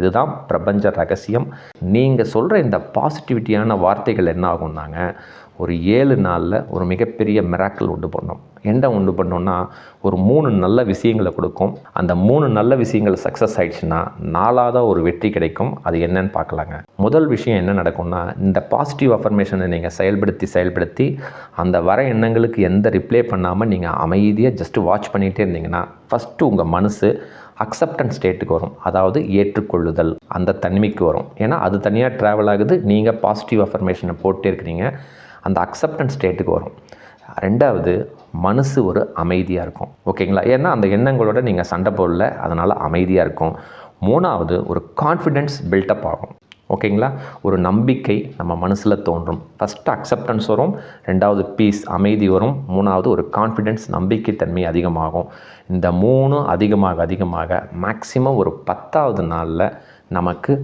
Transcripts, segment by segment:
இதுதான் பிரபஞ்ச ரகசியம். நீங்கள் சொல்கிற இந்த பாசிட்டிவிட்டியான வார்த்தைகள் என்ன ஆகும்னாங்க, ஒரு 7 நாளில் ஒரு மிகப்பெரிய மிராக்கிள் உண்டு பண்ணோம். என்ன உண்டு பண்ணோன்னா, ஒரு 3 நல்ல விஷயங்களை கொடுக்கும். அந்த 3 நல்ல விஷயங்கள் சக்ஸஸ் ஆகிடுச்சுன்னா 4வது ஒரு வெற்றி கிடைக்கும். அது என்னன்னு பார்க்கலாங்க. முதல் விஷயம் என்ன நடக்கும்னா, இந்த பாசிட்டிவ் அஃபர்மேஷனை நீங்கள் செயல்படுத்தி அந்த வர எண்ணங்களுக்கு எந்த ரிப்ளை பண்ணாமல் நீங்கள் அமைதியாக ஜஸ்ட்டு வாட்ச் பண்ணிகிட்டே இருந்தீங்கன்னா, ஃபஸ்ட்டு உங்கள் மனசு அக்செப்டன்ஸ் ஸ்டேட்டுக்கு வரும். அதாவது ஏற்றுக்கொள்ளுதல் அந்த தன்மைக்கு வரும். ஏன்னா அது தனியாக ட்ராவல் ஆகுது. நீங்கள் பாசிட்டிவ் அஃபர்மேஷனை போட்டே இருக்கிறீங்க. அந்த அக்செப்டன்ஸ் ஸ்டேட்டுக்கு வரும். 2வது, மனசு ஒரு அமைதியாக இருக்கும். ஓகேங்களா? ஏன்னா அந்த எண்ணங்களோட நீங்கள் சண்டை போடல, அதனால் அமைதியாக இருக்கும். 3வது, ஒரு கான்ஃபிடென்ஸ் பில்டப் ஆகும். ஓகேங்களா? ஒரு நம்பிக்கை நம்ம மனசில் தோன்றும். ஃபஸ்ட்டு அக்செப்டன்ஸ் வரும், 2வது பீஸ் அமைதி வரும், 3வது ஒரு கான்ஃபிடென்ஸ் நம்பிக்கை தன்மை அதிகமாகும். இந்த 3 அதிகமாக மேக்ஸிமம் ஒரு 10வது நாளில் நமக்கு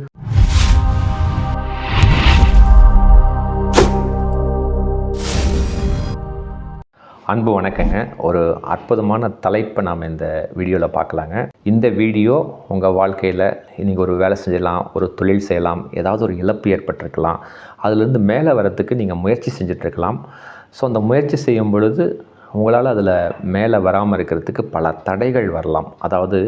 அன்பு வணக்கங்க. ஒரு அற்புதமான தலைப்பை நாம் இந்த வீடியோவில் பார்க்கலாங்க. இந்த வீடியோ உங்கள் வாழ்க்கையில் நீங்கள் ஒரு வேலை செஞ்சலாம், ஒரு தொழில் செய்யலாம், ஏதாவது ஒரு இழப்பு ஏற்பட்டிருக்கலாம், அதிலிருந்து மேலே வரத்துக்கு நீங்கள் முயற்சி செஞ்சிட்ருக்கலாம். ஸோ அந்த முயற்சி செய்யும் பொழுது உங்களால் அதில் மேலே வராமல் இருக்கிறதுக்கு பல தடைகள் வரலாம். அதாவது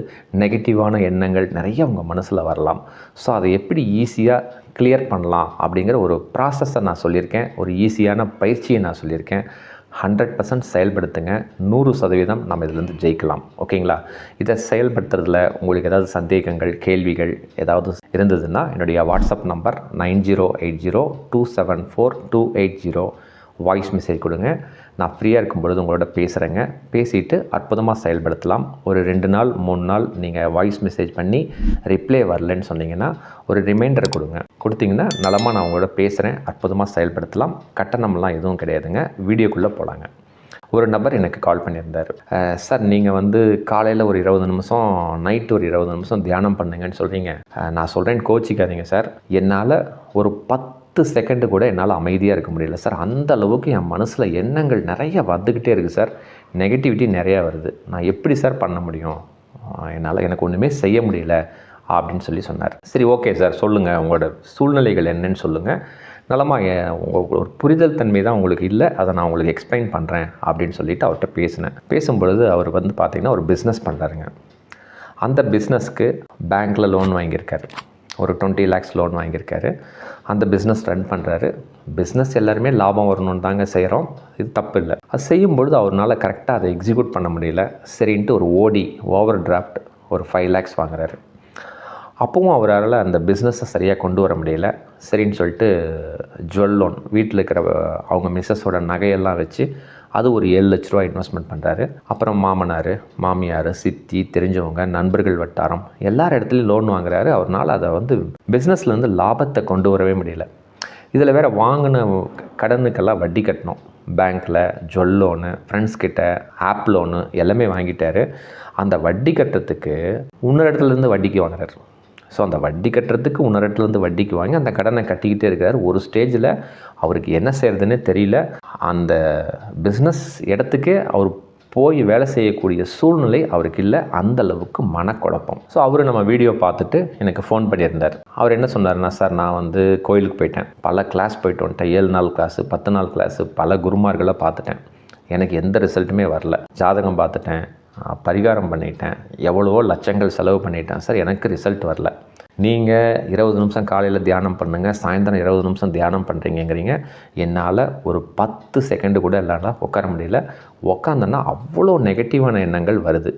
நெகட்டிவான எண்ணங்கள் நிறைய உங்கள் மனசில் வரலாம். ஸோ அதை எப்படி ஈஸியாக கிளியர் பண்ணலாம் அப்படிங்கிற ஒரு ப்ராசஸை நான் சொல்லியிருக்கேன். ஒரு ஈஸியான பயிற்சியை நான் சொல்லியிருக்கேன். 100% செயல்படுத்துங்க. 100% நம்ம இதிலேருந்து ஜெயிக்கலாம். ஓகேங்களா? இதை செயல்படுத்துறதுல உங்களுக்கு ஏதாவது சந்தேகங்கள், கேள்விகள் ஏதாவது இருந்ததுன்னா என்னுடைய வாட்ஸ்அப் நம்பர் 9080274280 வாய்ஸ் மெசேஜ் கொடுங்க. நான் ஃப்ரீயாக இருக்கும் பொழுது உங்களோட பேசுகிறேங்க. பேசிவிட்டு அற்புதமாக செயல்படுத்தலாம். ஒரு 2 நாள் 3 நாள் நீங்கள் வாய்ஸ் மெசேஜ் பண்ணி ரிப்ளை வரலன்னு சொன்னீங்கன்னா ஒரு ரிமைண்டர் கொடுத்தீங்கன்னா நலமாக நான் உங்களோட பேசுகிறேன். அற்புதமாக செயல்படுத்தலாம். கட்டணம்லாம் எதுவும் கிடையாதுங்க. வீடியோக்குள்ளே போகலாங்க. ஒரு நபர் எனக்கு கால் பண்ணியிருந்தார். சார், நீங்கள் காலையில் ஒரு 20 நிமிஷம், நைட்டு ஒரு 20 நிமிஷம் தியானம் பண்ணுங்கன்னு சொல்கிறீங்க. நான் சொல்கிறேன், கோச்சிக்காதீங்க சார். என்னால் ஒரு 10 செகண்டு கூட என்னால் அமைதியாக இருக்க முடியல சார். அந்த அளவுக்கு என் மனசில் எண்ணங்கள் நிறைய வந்துக்கிட்டே இருக்குது சார். நெகட்டிவிட்டி நிறையா வருது. நான் எப்படி சார் பண்ண முடியும்? எனக்கு ஒன்றுமே செய்ய முடியல அப்படின்னு சொன்னார். சரி, ஓகே சார், சொல்லுங்கள், உங்களோட சூழ்நிலைகள் என்னன்னு சொல்லுங்கள். நலமாக உங்கள் ஒரு புரிதல் தன்மை தான் உங்களுக்கு இல்லை, அதை நான் உங்களுக்கு எக்ஸ்பிளைன் பண்ணுறேன் அப்படின்னு சொல்லிவிட்டு அவர்கிட்ட பேசினேன். பேசும்பொழுது அவர் பார்த்திங்கன்னா ஒரு பிஸ்னஸ் பண்ணுறாருங்க. அந்த பிஸ்னஸ்க்கு பேங்க்கில் லோன் வாங்கியிருக்காரு. ஒரு 20 lakhs லோன் வாங்கியிருக்காரு. அந்த பிஸ்னஸ் ரன் பண்ணுறாரு. பிஸ்னஸ் எல்லாருமே லாபம் வரணும்னு தாங்க செய்கிறோம். இது தப்பு இல்லை. அது செய்யும்பொழுது அவரால் கரெக்டாக அதை எக்ஸிக்யூட் பண்ண முடியல. சரின்ட்டு ஒரு ஓவர் டிராஃப்ட் ஒரு 5 lakhs வாங்குறாரு. அப்பவும் அவரால் அந்த பிஸ்னஸை சரியாக கொண்டு வர முடியல. சரின்னு சொல்லிட்டு ஜுவல் லோன், வீட்டில் இருக்கிற அவங்க மிஸ்ஸஸோட நகையெல்லாம் வச்சு அது ஒரு 7 லட்ச ரூபா இன்வெஸ்ட்மெண்ட் பண்ணுறாரு. அப்புறம் மாமனார், மாமியார், சித்தி, தெரிஞ்சவங்க, நண்பர்கள் வட்டாரம் எல்லார் இடத்துலையும் லோன் வாங்குறாரு. அவரால் அதை பிஸ்னஸ்லேருந்து லாபத்தை கொண்டு வரவே முடியல. இதில் வேறு வாங்கின கடனுக்கெல்லாம் வட்டி கட்டணும். பேங்க்கில் ஜுவல் லோனு, ஃப்ரெண்ட்ஸ் கிட்ட ஆப் லோனு எல்லாமே வாங்கிட்டார். அந்த வட்டி கட்டுறதுக்கு இன்னொரு இடத்துலேருந்து வட்டிக்கு வாங்குறாரு. ஸோ அந்த வட்டி கட்டுறதுக்கு இன்னொரு இடத்துலேருந்து வட்டிக்கு வாங்கி அந்த கடனை கட்டிக்கிட்டே இருக்கிறார். ஒரு ஸ்டேஜில் அவருக்கு என்ன செய்கிறதுன்னே தெரியல. அந்த பிஸ்னஸ் இடத்துக்கே அவர் போய் வேலை செய்யக்கூடிய சூழ்நிலை அவருக்கு இல்லை. அந்தளவுக்கு மனக்குழப்பம். ஸோ அவர் நம்ம வீடியோ பார்த்துட்டு எனக்கு ஃபோன் பண்ணியிருந்தார். அவர் என்ன சொன்னார்னா, சார், நான் கோயிலுக்கு போயிட்டேன், பல கிளாஸ் போயிட்டு வந்துட்டேன், 7 நாள் கிளாஸு, 10 நாள் கிளாஸு, பல குருமார்களை பார்த்துட்டேன், எனக்கு எந்த ரிசல்ட்டுமே வரல. ஜாதகம் பார்த்துட்டேன், பரிகாரம் பண்ணிட்டேன், எவ்வளவோ லட்சங்கள் செலவு பண்ணிட்டேன் சார், எனக்கு ரிசல்ட் வரல. நீங்கள் 20 நிமிஷம் காலையில் தியானம் பண்ணுங்கள், சாயந்தரம் 20 நிமிஷம் தியானம் பண்ணுறீங்கிறீங்க. என்னால் ஒரு 10 செகண்டு கூட என்னால் உட்கார முடியல. உட்காந்தேன்னா அவ்வளோ நெகட்டிவான எண்ணங்கள் வருது.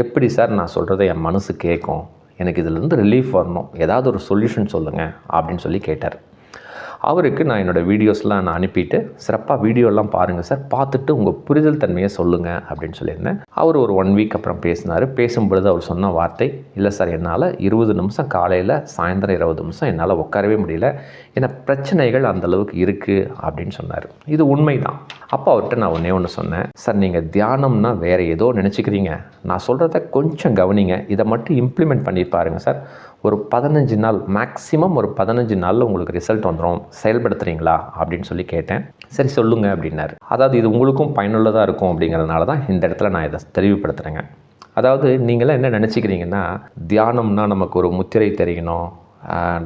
எப்படி சார் நான் சொல்கிறத என் மனசு கேட்கும்? எனக்கு இதிலேருந்து ரிலீஃப் வரணும், ஏதாவது ஒரு சொல்யூஷன் சொல்லுங்கள் அப்படின்னு சொல்லி கேட்டார். அவருக்கு நான் என்னோடய வீடியோஸ்லாம் நான் அனுப்பிட்டு, சிறப்பாக வீடியோலாம் பாருங்கள் சார், பார்த்துட்டு உங்கள் புரிதல் தன்மையை சொல்லுங்கள் அப்படின்னு சொல்லியிருந்தேன். அவர் ஒரு 1 வீக் அப்புறம் பேசினார். பேசும்பொழுது அவர் சொன்ன வார்த்தை, இல்லை சார், என்னால் 20 நிமிஷம் காலையில், சாயந்தரம் 20 நிமிஷம் என்னால் உட்காரவே முடியல, ஏன்னா பிரச்சனைகள் அந்தளவுக்கு இருக்குது அப்படின்னு சொன்னார். இது உண்மை தான். அப்போ அவர்கிட்ட நான் ஒன்று சொன்னேன், சார், நீங்கள் தியானம்னா வேறு ஏதோ நினச்சிக்கிறீங்க, நான் சொல்கிறத கொஞ்சம் கவனிங்க, இதை மட்டும் இம்ப்ளிமெண்ட் பண்ணி பாருங்கள் சார், ஒரு 15 நாள், மேக்ஸிமம் ஒரு 15 நாளில் உங்களுக்கு ரிசல்ட் வந்துடும், செயல்படுத்துகிறீங்களா அப்படின்னு சொல்லி கேட்டேன். சரி, சொல்லுங்கள் அப்படின்னாரு. அதாவது இது உங்களுக்கும் பயனுள்ளதாக இருக்கும் அப்படிங்கிறதுனால தான் இந்த இடத்துல நான் இதை தெளிவுபடுத்துகிறேங்க. அதாவது நீங்களாம் என்ன நினச்சிக்கிறீங்கன்னா, தியானம்னா நமக்கு ஒரு முத்திரை தெரியணும்,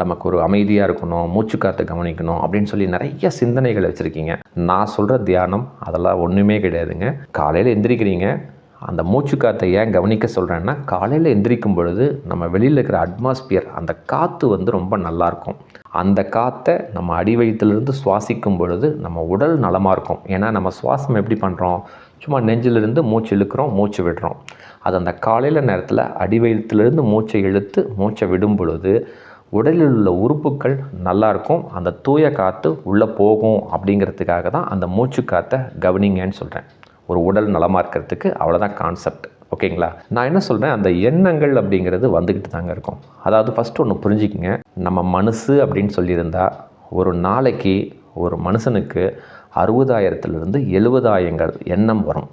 நமக்கு ஒரு அமைதியாக இருக்கணும், மூச்சு காற்றை கவனிக்கணும் அப்படின்னு சொல்லி நிறைய சிந்தனைகளை வச்சுருக்கீங்க. நான் சொல்கிற தியானம் அதெல்லாம் ஒன்றுமே கிடையாதுங்க. காலையில் எந்திரிக்கிறீங்க, அந்த மூச்சு காற்றை ஏன் கவனிக்க சொல்கிறேன்னா, காலையில் எந்திரிக்கும் பொழுது நம்ம வெளியில் இருக்கிற அட்மாஸ்பியர், அந்த காற்று வந்து ரொம்ப நல்லாயிருக்கும். அந்த காற்றை நம்ம அடி வயிற்றிலிருந்து சுவாசிக்கும் பொழுது நம்ம உடல் நலமாக இருக்கும். ஏன்னா நம்ம சுவாசம் எப்படி பண்ணுறோம், சும்மா நெஞ்சிலிருந்து மூச்சு இழுக்கிறோம், மூச்சு விடுறோம். அது அந்த காலையில் நேரத்தில் அடி வயிற்றிலிருந்து மூச்சை இழுத்து மூச்சை விடும் பொழுது உடலில் உள்ள உறுப்புகள் நல்லாயிருக்கும், அந்த தூய காற்று உள்ளே போகும். அப்படிங்கிறதுக்காக தான் அந்த மூச்சு காற்றை கவனிங்கன்னு சொல்கிறேன். ஒரு உடல் நலமாக இருக்கிறதுக்கு அவ்வளோதான் கான்செப்ட். ஓகேங்களா? நான் என்ன சொல்கிறேன், அந்த எண்ணங்கள் அப்படிங்கிறது வந்துக்கிட்டு தாங்க இருக்கும். அதாவது ஃபஸ்ட்டு ஒன்று புரிஞ்சுக்கிங்க, நம்ம மனசு அப்படின்னு சொல்லியிருந்தா ஒரு நாளைக்கு ஒரு மனுஷனுக்கு 60,000லேருந்து 70,000 எண்ணம் வரும்.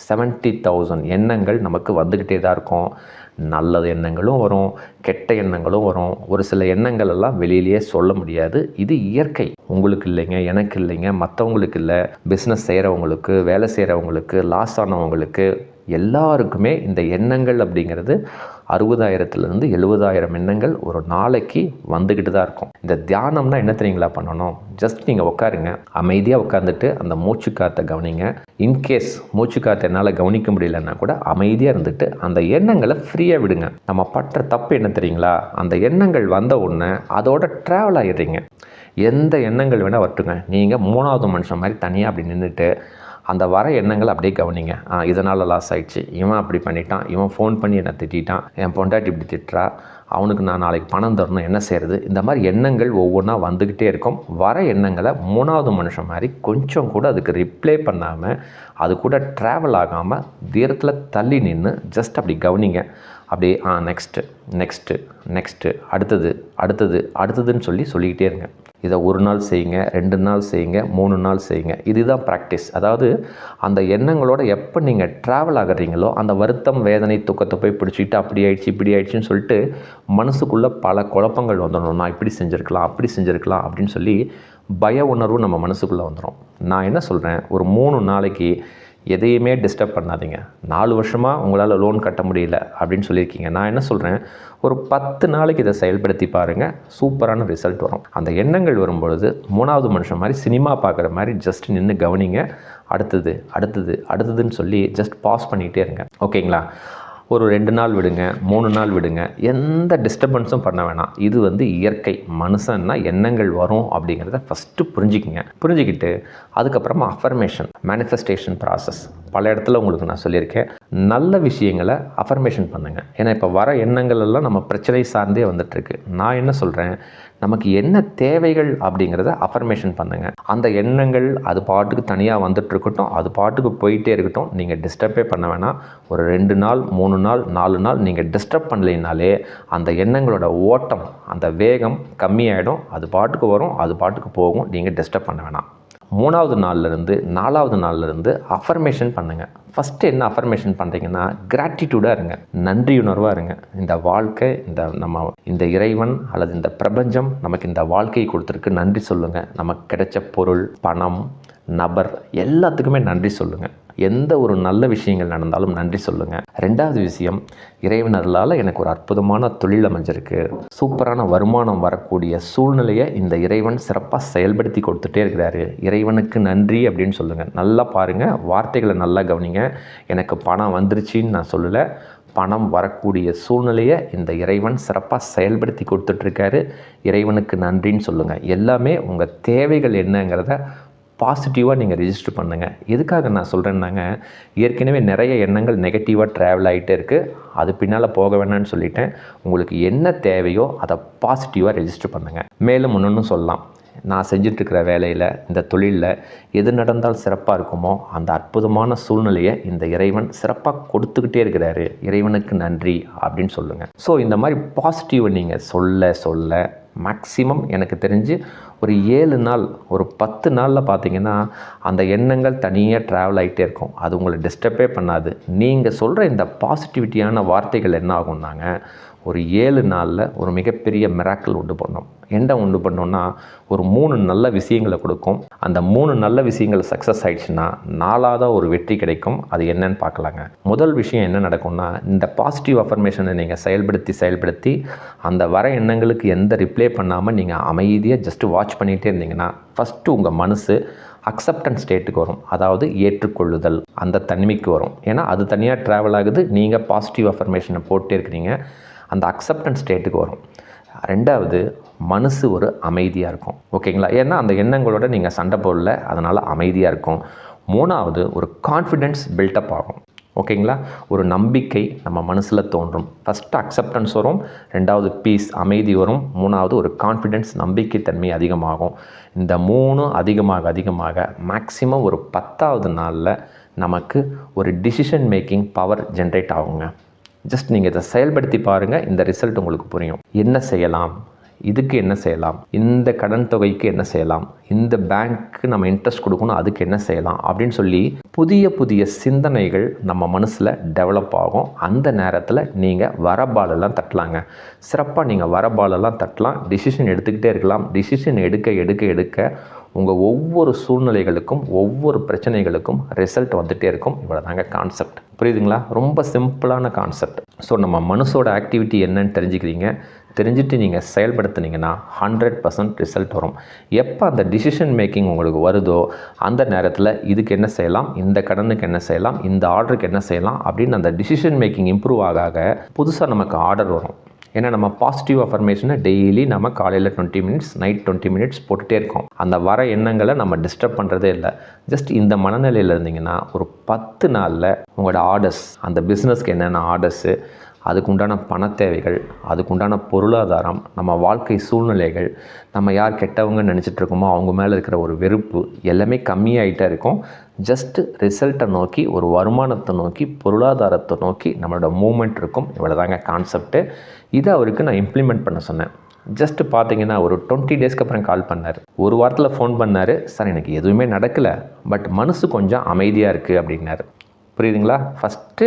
70,000 எண்ணங்கள் நமக்கு வந்துக்கிட்டே தான் இருக்கும். நல்ல எண்ணங்களும் வரும், கெட்ட எண்ணங்களும் வரும். ஒரு சில எண்ணங்கள் எல்லாம் வெளியிலேயே சொல்ல முடியாது. இது இயற்கை. உங்களுக்கு இல்லைங்க, எனக்கு இல்லைங்க, மற்றவங்களுக்கு இல்லை, பிஸ்னஸ் செய்கிறவங்களுக்கு, வேலை செய்கிறவங்களுக்கு, லாஸ் ஆனவங்களுக்கு எல்லாருக்குமே இந்த எண்ணங்கள் அப்படிங்கிறது 60,000லேருந்து 70,000 எண்ணங்கள் ஒரு நாளைக்கு வந்துக்கிட்டு தான் இருக்கும். இந்த தியானம்னா என்ன தெரியுங்களா பண்ணணும்? ஜஸ்ட் நீங்கள் உட்காருங்க, அமைதியாக உட்காந்துட்டு அந்த மூச்சு காற்றை கவனிங்க. இன்கேஸ் மூச்சு காற்றை என்னால் கவனிக்க முடியலன்னா கூட அமைதியாக இருந்துட்டு அந்த எண்ணங்களை ஃப்ரீயாக விடுங்க. நம்ம பற்ற தப்பு என்ன தெரியுங்களா, அந்த எண்ணங்கள் வந்த உடனே அதோட ட்ராவல் ஆகிடுறீங்க. எந்த எண்ணங்கள் வேணால் வரட்டுங்க, நீங்கள் 3வது மனுஷன் மாதிரி தனியாக அப்படி நின்றுட்டு அந்த வர எண்ணங்கள் அப்படியே கவனிங்க. இதனால் லாஸ் ஆகிடுச்சு, இவன் அப்படி பண்ணிட்டான், இவன் ஃபோன் பண்ணி என்னை திட்டான், என் பொண்டாட்டி இப்படி திட்டுறா, அவனுக்கு நான் நாளைக்கு பணம் தரணும், என்ன செய்கிறது? இந்த மாதிரி எண்ணங்கள் ஒவ்வொன்றா வந்துக்கிட்டே இருக்கும். வர எண்ணங்களை 3வது மனுஷன் மாதிரி கொஞ்சம் கூட அதுக்கு ரிப்ளை பண்ணாமல், அது கூட ட்ராவல் ஆகாமல் தூரத்தில் தள்ளி நின்று ஜஸ்ட் அப்படி கவனிங்க. அப்படியே நெக்ஸ்ட்டு நெக்ஸ்ட்டு நெக்ஸ்ட்டு அடுத்தது அடுத்தது அடுத்ததுன்னு சொல்லிக்கிட்டே இருங்க. இதை 1 நாள் செய்யுங்க, 2 நாள் செய்யுங்க, 3 நாள் செய்யுங்க. இதுதான் ப்ராக்டிஸ். அதாவது அந்த எண்ணங்களோட எப்போ நீங்கள் ட்ராவல் ஆகுறீங்களோ அந்த வருத்தம், வேதனை, துக்கத்தை போய் பிடிச்சிக்கிட்டு அப்படி ஆயிடுச்சு இப்படி ஆயிடுச்சுன்னு சொல்லிட்டு மனசுக்குள்ளே பல குழப்பங்கள் வந்துடணும். நான் இப்படி செஞ்சுருக்கலாம், அப்படி செஞ்சுருக்கலாம் அப்படின்னு சொல்லி பய உணர்வு நம்ம மனசுக்குள்ளே வந்துடும். நான் என்ன சொல்கிறேன், ஒரு 3 நாளைக்கு எதையுமே டிஸ்டர்ப் பண்ணாதீங்க. 4 வருஷமாக உங்களால் லோன் கட்ட முடியல அப்படின்னு சொல்லியிருக்கீங்க. நான் என்ன சொல்கிறேன், ஒரு 10 நாளைக்கு இதை செயல்படுத்தி பாருங்கள், சூப்பரான ரிசல்ட் வரும். அந்த எண்ணங்கள் வரும்பொழுது 3வது மனுஷன் மாதிரி சினிமா பார்க்குற மாதிரி ஜஸ்ட் நின்று கவனிங்க. அடுத்தது அடுத்தது அடுத்ததுன்னு சொல்லி ஜஸ்ட் பாஸ் பண்ணிகிட்டே இருங்க. ஓகேங்களா? ஒரு 2 நாள் விடுங்க, 3 நாள் விடுங்க, எந்த டிஸ்டர்பன்ஸும் பண்ண வேணாம். இது வந்து இயற்கை. மனுஷன்னா எண்ணங்கள் வரும் அப்படிங்கிறத ஃபஸ்ட்டு புரிஞ்சுக்கிட்டு அதுக்கப்புறமா அஃபர்மேஷன், மேனிஃபெஸ்டேஷன் ப்ராசஸ் பல இடத்துல உங்களுக்கு நான் சொல்லியிருக்கேன். நல்ல விஷயங்களை அஃபர்மேஷன் பண்ணுங்கள். ஏன்னா இப்போ வர எண்ணங்கள் எல்லாம் நம்ம பிரச்சனை சார்ந்தே வந்துட்டுருக்கு. நான் என்ன சொல்கிறேன், நமக்கு என்ன தேவைகள் அப்படிங்கிறத அஃபர்மேஷன் பண்ணுங்கள். அந்த எண்ணங்கள் அது பாட்டுக்கு தனியாக வந்துட்டுருக்கட்டும், அது பாட்டுக்கு போயிட்டே இருக்கட்டும். நீங்கள் டிஸ்டர்பே பண்ண வேணாம். ஒரு 2 நாள் 3 நாள் 4 நாள் நீங்கள் டிஸ்டர்ப் பண்ணலைனாலே அந்த எண்ணங்களோட ஓட்டம், அந்த வேகம் கம்மியாயிடும். அது பாட்டுக்கு வரும், அது பாட்டுக்கு போகும். நீங்கள் டிஸ்டர்ப் பண்ண வேணாம். 3வது நாள்லேருந்து 4வது நாள்லேருந்து அஃபர்மேஷன் பண்ணுங்கள். ஃபஸ்ட்டு என்ன அஃபர்மேஷன் பண்ணுறீங்கன்னா, கிராட்டிடியூடாக இருங்க, நன்றியுணர்வாக இருங்க. இந்த வாழ்க்கை, இந்த இறைவன் அல்லது இந்த பிரபஞ்சம் நமக்கு இந்த வாழ்க்கையை கொடுத்துருக்கு, நன்றி சொல்லுங்கள். நமக்கு கிடைச்ச பொருள், பணம், நபர் எல்லாத்துக்குமே நன்றி சொல்லுங்கள். எந்த ஒரு நல்ல விஷயங்கள் நடந்தாலும் நன்றி சொல்லுங்கள். 2வது விஷயம், இறைவனர்களால் எனக்கு ஒரு அற்புதமான தொழில் அமைஞ்சிருக்கு, சூப்பரான வருமானம் வரக்கூடிய சூழ்நிலையை இந்த இறைவன் சிறப்பாக செயல்படுத்தி கொடுத்துட்டே இருக்கிறாரு, இறைவனுக்கு நன்றி அப்படின்னு சொல்லுங்கள். நல்லா பாருங்கள், வார்த்தைகளை நல்லா கவனிங்க. எனக்கு பணம் வந்துருச்சின்னு நான் சொல்லலை, பணம் வரக்கூடிய சூழ்நிலையை இந்த இறைவன் சிறப்பாக செயல்படுத்தி கொடுத்துட்ருக்காரு, இறைவனுக்கு நன்றின்னு சொல்லுங்கள். எல்லாமே உங்கள் தேவைகள் என்னங்கிறத பாசிட்டிவாக நீங்கள் ரிஜிஸ்டர் பண்ணுங்கள். எதுக்காக நான் சொல்கிறேன்னாங்க, ஏற்கனவே நிறைய எண்ணங்கள் நெகட்டிவாக ட்ராவல் ஆகிட்டே இருக்குது, அது பின்னால் போக வேணான்னு சொல்லிட்டேன். உங்களுக்கு என்ன தேவையோ அதை பாசிட்டிவாக ரெஜிஸ்டர் பண்ணுங்கள். மேலும் இன்னொன்று சொல்லலாம், நான் செஞ்சிட்ருக்கிற வேலையில், இந்த தொழிலில் எது நடந்தால் சிறப்பாக இருக்குமோ அந்த அற்புதமான சூழ்நிலையை இந்த இறைவன் சிறப்பாக கொடுத்துக்கிட்டே இருக்கிறாரு, இறைவனுக்கு நன்றி அப்படின்னு சொல்லுங்கள். ஸோ இந்த மாதிரி பாசிட்டிவை நீங்கள் சொல்ல மேக்ஸிமம் எனக்கு தெரிஞ்சு ஒரு 7 நாள், ஒரு 10 நாளில் பார்த்தீங்கன்னா அந்த எண்ணங்கள் தனியாக ட்ராவல் ஆகிட்டே இருக்கும். அது உங்களை டிஸ்டர்பே பண்ணாது. நீங்கள் சொல்கிற இந்த பாசிட்டிவிட்டியான வார்த்தைகள் என்ன ஆகும்னாங்க, ஒரு 7 நாளில் ஒரு மிகப்பெரிய மிராக்கிள் உண்டு பண்ணோம். என்ன உண்டு பண்ணோம்னா, ஒரு 3 நல்ல விஷயங்களை கொடுக்கும். அந்த 3 நல்ல விஷயங்கள் சக்ஸஸ் ஆயிடுச்சுன்னா 4ஆவதாக ஒரு வெற்றி கிடைக்கும். அது என்னன்னு பார்க்கலாங்க. முதல் விஷயம் என்ன நடக்கும்னா, இந்த பாசிட்டிவ் அஃபர்மேஷனை நீங்கள் செயல்படுத்தி அந்த வர எண்ணங்களுக்கு எந்த ரிப்ளை பண்ணாமல் நீங்கள் அமைதியாக ஜஸ்ட்டு வாட்ச் பண்ணிகிட்டே இருந்தீங்கன்னா, ஃபஸ்ட்டு உங்கள் மனசு அக்செப்டன்ஸ் ஸ்டேட்டுக்கு வரும். அதாவது ஏற்றுக்கொள்ளுதல் அந்த தன்மைக்கு வரும். ஏன்னா அது தனியாக ட்ராவல் ஆகுது. நீங்கள் பாசிட்டிவ் அஃபர்மேஷனை போட்டே இருக்கிறீங்க. அந்த அக்செப்டன்ஸ் ஸ்டேட்டுக்கு வரும். 2வது, மனசு ஒரு அமைதியாக இருக்கும். ஓகேங்களா? ஏன்னா அந்த எண்ணங்களோட நீங்கள் சண்டை போடல, அதனால் அமைதியாக இருக்கும். 3வது, ஒரு கான்ஃபிடென்ஸ் பில்டப் ஆகும். ஓகேங்களா? ஒரு நம்பிக்கை நம்ம மனசில் தோன்றும். ஃபஸ்ட்டு அக்செப்டன்ஸ் வரும், 2வது பீஸ் அமைதி வரும், 3வது ஒரு கான்ஃபிடென்ஸ் நம்பிக்கை தன்மை அதிகமாகும். இந்த 3 அதிகமாக மேக்ஸிமம் ஒரு 10வது நாளில் நமக்கு ஒரு டிசிஷன் மேக்கிங் பவர் ஜென்ரேட் ஆகுங்க. ஜஸ்ட் நீங்கள் இதை செயல்படுத்தி பாருங்கள், இந்த ரிசல்ட் உங்களுக்கு புரியும். என்ன செய்யலாம், இதுக்கு என்ன செய்யலாம், இந்த கடன் தொகைக்கு என்ன செய்யலாம், இந்த பேங்க்கு நம்ம இன்ட்ரெஸ்ட் கொடுக்கணும், அதுக்கு என்ன செய்யலாம் அப்படின்னு சொல்லி புதிய சிந்தனைகள் நம்ம மனசில் டெவலப் ஆகும். அந்த நேரத்தில் நீங்கள் வரபாலெல்லாம் தட்டலாங்க. சிறப்பாக நீங்கள் வரபாலெல்லாம் தட்டலாம். டிசிஷன் எடுத்துக்கிட்டே இருக்கலாம். டிசிஷன் எடுக்க உங்கள் ஒவ்வொரு சூழ்நிலைகளுக்கும் ஒவ்வொரு பிரச்சனைகளுக்கும் ரிசல்ட் வந்துகிட்டே இருக்கும். இவ்வளோ தாங்க கான்செப்ட். புரியுதுங்களா? ரொம்ப சிம்பிளான கான்செப்ட். ஸோ நம்ம மனசோட ஆக்டிவிட்டி என்னன்னு தெரிஞ்சுட்டு நீங்கள் செயல்படுத்துனீங்கன்னா 100% ரிசல்ட் வரும். எப்போ அந்த டிசிஷன் மேக்கிங் உங்களுக்கு வருதோ அந்த நேரத்தில் இதுக்கு என்ன செய்யலாம், இந்த கடனுக்கு என்ன செய்யலாம், இந்த ஆர்டருக்கு என்ன செய்யலாம் அப்படின்னு அந்த டிசிஷன் மேக்கிங் இம்ப்ரூவ் ஆக புதுசாக நமக்கு ஆர்டர் வரும். ஏன்னா நம்ம பாசிட்டிவ் அஃபர்மேஷனை டெய்லி நம்ம காலையில் 20 மினிட்ஸ், நைட் 20 மினிட்ஸ் போட்டுகிட்டே இருக்கோம். அந்த வர எண்ணங்களை நம்ம டிஸ்டர்ப் பண்ணுறதே இல்லை. ஜஸ்ட் இந்த மனநிலையில் இருந்தீங்கன்னா ஒரு 10 நாளில் உங்களோட ஆர்டர்ஸ், அந்த பிஸ்னஸ்க்கு என்னென்ன ஆர்டர்ஸு, அதுக்குண்டான பண தேவைகள், அதுக்குண்டான பொருளாதாரம், நம்ம வாழ்க்கை சூழ்நிலைகள், நம்ம யார் கெட்டவங்கன்னு நினச்சிட்ருக்கோமோ அவங்க மேலே இருக்கிற ஒரு வெறுப்பு எல்லாமே கம்மியாகிட்டே இருக்கும். ஜஸ்ட்டு ரிசல்ட்டை நோக்கி, ஒரு வருமானத்தை நோக்கி, பொருளாதாரத்தை நோக்கி நம்மளோட மூமெண்ட் இருக்கும். இவ்வளோ தாங்க கான்செப்ட்டு. இதை அவருக்கு நான் இம்ப்ளிமெண்ட் பண்ண சொன்னேன். ஜஸ்ட்டு பார்த்தீங்கன்னா ஒரு 20 டேஸ்க்கு அப்புறம் கால் பண்ணார். ஒரு வாரத்தில் ஃபோன் பண்ணார். சார் எனக்கு எதுவுமே நடக்கலை, பட் மனசு கொஞ்சம் அமைதியாக இருக்குது அப்படின்னாரு. புரியுதுங்களா? ஃபஸ்ட்டு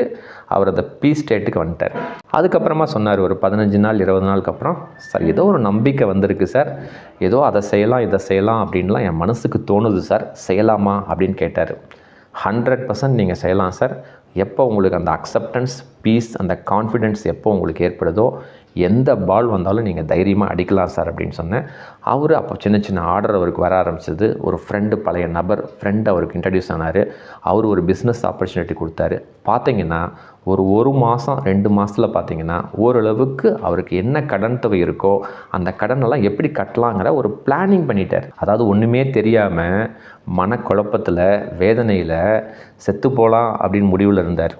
அவர் அந்த பீஸ் ஸ்டேட்டுக்கு வந்துட்டார். அதுக்கப்புறமா சொன்னார் ஒரு 15 நாள் 20 நாளுக்கு அப்புறம், சார் ஏதோ ஒரு நம்பிக்கை வந்திருக்கு சார், ஏதோ அதை செய்யலாம் இதை செய்யலாம் அப்படின்லாம் என் மனசுக்கு தோணுது சார், செய்யலாமா அப்படின்னு கேட்டார். 100% நீங்கள் செய்யலாம் சார். எப்போ உங்களுக்கு அந்த அக்செப்டன்ஸ், பீஸ், அந்த கான்ஃபிடென்ஸ் எப்போ உங்களுக்கு ஏற்படுதோ எந்த பால் வந்தாலும் நீங்கள் தைரியமாக அடிக்கலாம் சார் அப்படின்னு சொன்னேன். அவர் அப்போ சின்ன ஆர்டர் அவருக்கு வர ஆரம்பிச்சது. ஒரு ஃப்ரெண்டு, பழைய நபர் ஃப்ரெண்டு அவருக்கு இன்ட்ரடியூஸ் ஆனார். அவர் ஒரு பிஸ்னஸ் ஆப்பர்ச்சுனிட்டி கொடுத்தாரு. பார்த்தீங்கன்னா ஒரு மாதம் 2 மாதத்தில் பார்த்தீங்கன்னா ஓரளவுக்கு அவருக்கு என்ன கடன் தொகை இருக்கோ அந்த கடனெல்லாம் எப்படி கட்டலாங்கிற ஒரு பிளானிங் பண்ணிட்டார். அதாவது ஒன்றுமே தெரியாமல் மனக்குழப்பத்தில், வேதனையில் செத்து போகலாம் அப்படின்னு முடிவில் இருந்தார்.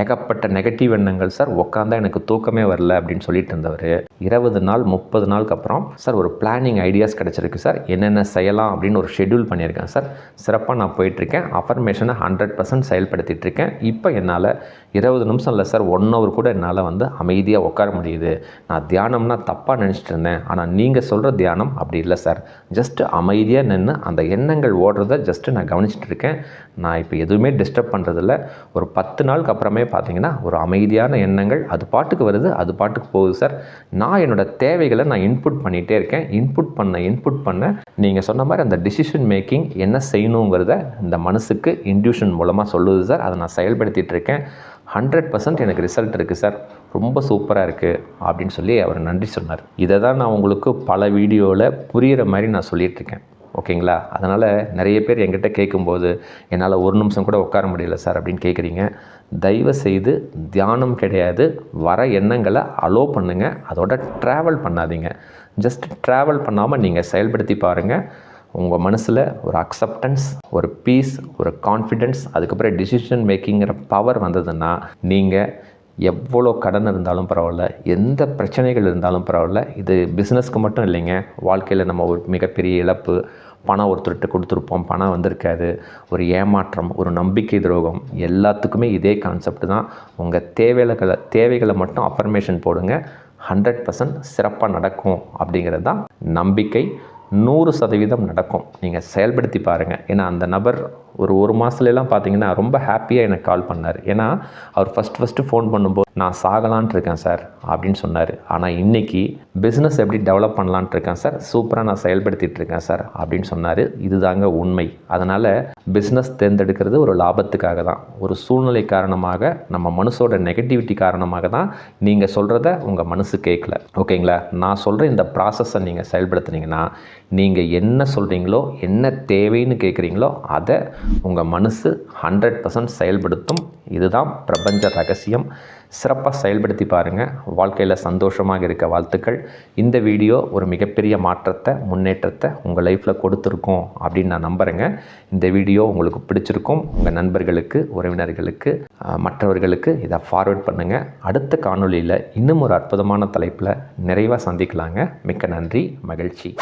ஏகப்பட்ட நெகட்டிவ் எண்ணங்கள் சார், உட்காந்தா எனக்கு தூக்கமே வரல அப்படின்னு சொல்லிட்டு இருந்தவர் 20 நாள் 30 நாளுக்கு அப்புறம், சார் ஒரு பிளானிங் ஐடியாஸ் கிடச்சிருக்கு சார், என்னென்ன செய்யலாம் அப்படின்னு ஒரு ஷெட்யூல் பண்ணியிருக்கேன் சார், சிறப்பாக நான் போயிட்டுருக்கேன், அஃபர்மேஷனை 100% செயல்படுத்திகிட்ருக்கேன். இப்போ என்னால் 20 நிமிஷம் இல்லை சார், 1 hour கூட என்னால் அமைதியாக உட்கார முடியுது. நான் தியானம்னா தப்பாக நினச்சிட்டு இருந்தேன், ஆனால் நீங்கள் சொல்கிற தியானம் அப்படி இல்லை சார். ஜஸ்ட்டு அமைதியாக நின்று அந்த எண்ணங்கள் ஓடுறத ஜஸ்ட்டு நான் கவனிச்சிட்டு இருக்கேன். நான் இப்போ எதுவுமே டிஸ்டர்ப் பண்ணுறதில்ல. ஒரு 10 நாளுக்கு அப்புறமே பார்த்தீங்கன்னா ஒரு அமைதியான எண்ணங்கள் அது பாட்டுக்கு வருது, அது பாட்டுக்கு போகுது சார். நான் என்னோடய தேவைகளை நான் இன்புட் பண்ணிகிட்டே இருக்கேன். இன்புட் பண்ண நீங்கள் சொன்ன மாதிரி அந்த டிசிஷன் மேக்கிங் என்ன செய்யணுங்கிறத இந்த மனசுக்கு இன்ட்யூஷன் மூலமாக சொல்லுது சார். அதை நான் செயல்படுத்திகிட்டு இருக்கேன். 100% எனக்கு ரிசல்ட் இருக்குது சார், ரொம்ப சூப்பராக இருக்குது அப்படின்னு சொல்லி அவர் நன்றி சொன்னார். இதை தான் நான் உங்களுக்கு பல வீடியோவில் புரிகிற மாதிரி நான் சொல்லிகிட்ருக்கேன். ஓகேங்களா? அதனால் நிறைய பேர் என்கிட்ட கேட்கும்போது என்னால் 1 நிமிஷம் கூட உட்கார முடியல சார் அப்படின்னு கேட்குறீங்க. தயவு செய்து தியானம் கிடையாது, வர எண்ணங்களை அலோ பண்ணுங்கள், அதோட ட்ராவல் பண்ணாதீங்க. ஜஸ்ட் ட்ராவல் பண்ணாமல் நீங்கள் செயல்படுத்தி பாருங்கள். உங்கள் மனசில் ஒரு அக்செப்டன்ஸ், ஒரு பீஸ், ஒரு கான்ஃபிடென்ஸ், அதுக்கப்புறம் டிசிஷன் மேக்கிங்கிற பவர் வந்ததுன்னா நீங்கள் எவ்வளோ கடன் இருந்தாலும் பரவாயில்ல, எந்த பிரச்சனைகள் இருந்தாலும் பரவாயில்ல. இது பிஸ்னஸ்க்கு மட்டும் இல்லைங்க, வாழ்க்கையில் நம்ம ஒரு மிகப்பெரிய இழப்பு, பணம் ஒருத்தர்கிட்ட கொடுத்துருப்போம், பணம் வந்திருக்காது, ஒரு ஏமாற்றம், ஒரு நம்பிக்கை துரோகம், எல்லாத்துக்குமே இதே கான்செப்ட் தான். உங்கள் தேவைகளை மட்டும் அஃபர்மேஷன் போடுங்க, 100% சிறப்பாக நடக்கும் அப்படிங்கிறது தான் நம்பிக்கை. 100% நடக்கும். நீங்கள் செயல்படுத்தி பாருங்கள். ஏன்னா அந்த நபர் ஒரு மாதத்துலலாம் பார்த்தீங்கன்னா ரொம்ப ஹாப்பியாக எனக்கு கால் பண்ணார். ஏன்னா அவர் ஃபஸ்ட்டு ஃபோன் பண்ணும்போது நான் சாகலான்ட்டு இருக்கேன் சார் அப்படின்னு சொன்னார். ஆனால் இன்றைக்கி பிஸ்னஸ் எப்படி டெவலப் பண்ணலான்ட்டு இருக்கேன் சார், சூப்பராக நான் செயல்படுத்திகிட்டு இருக்கேன் சார் அப்படின்னு சொன்னார். இதுதாங்க உண்மை. அதனால் பிஸ்னஸ் தேர்ந்தெடுக்கிறது ஒரு லாபத்துக்காக தான். ஒரு சூழ்நிலை காரணமாக, நம்ம மனசோட நெகட்டிவிட்டி காரணமாக தான் நீங்கள் சொல்கிறத உங்கள் மனசு கேட்கல. ஓகேங்களா? நான் சொல்கிற இந்த ப்ராசஸை நீங்கள் செயல்படுத்துனீங்கன்னா, நீங்கள் என்ன சொல்கிறீங்களோ, என்ன தேவைன்னு கேட்குறீங்களோ அதை உங்கள் மனசு 100% செயல்படுத்தும். இதுதான் பிரபஞ்ச ரகசியம். சிறப்பாக செயல்படுத்தி பாருங்கள். வாழ்க்கையில் சந்தோஷமாக இருக்க வாழ்த்துக்கள். இந்த வீடியோ ஒரு மிகப்பெரிய மாற்றத்தை, முன்னேற்றத்தை உங்கள் லைஃப்பில் கொடுத்துருக்கோம் அப்படின்னு நான் நம்புகிறேங்க. இந்த வீடியோ உங்களுக்கு பிடிச்சிருக்கும். உங்கள் நண்பர்களுக்கு, உறவினர்களுக்கு, மற்றவர்களுக்கு இதை ஃபார்வர்ட் பண்ணுங்கள். அடுத்த காணொளியில் இன்னும் ஒரு அற்புதமான தலைப்பில் நிறைவாக சந்திக்கலாங்க. மிக்க நன்றி, மகிழ்ச்சி.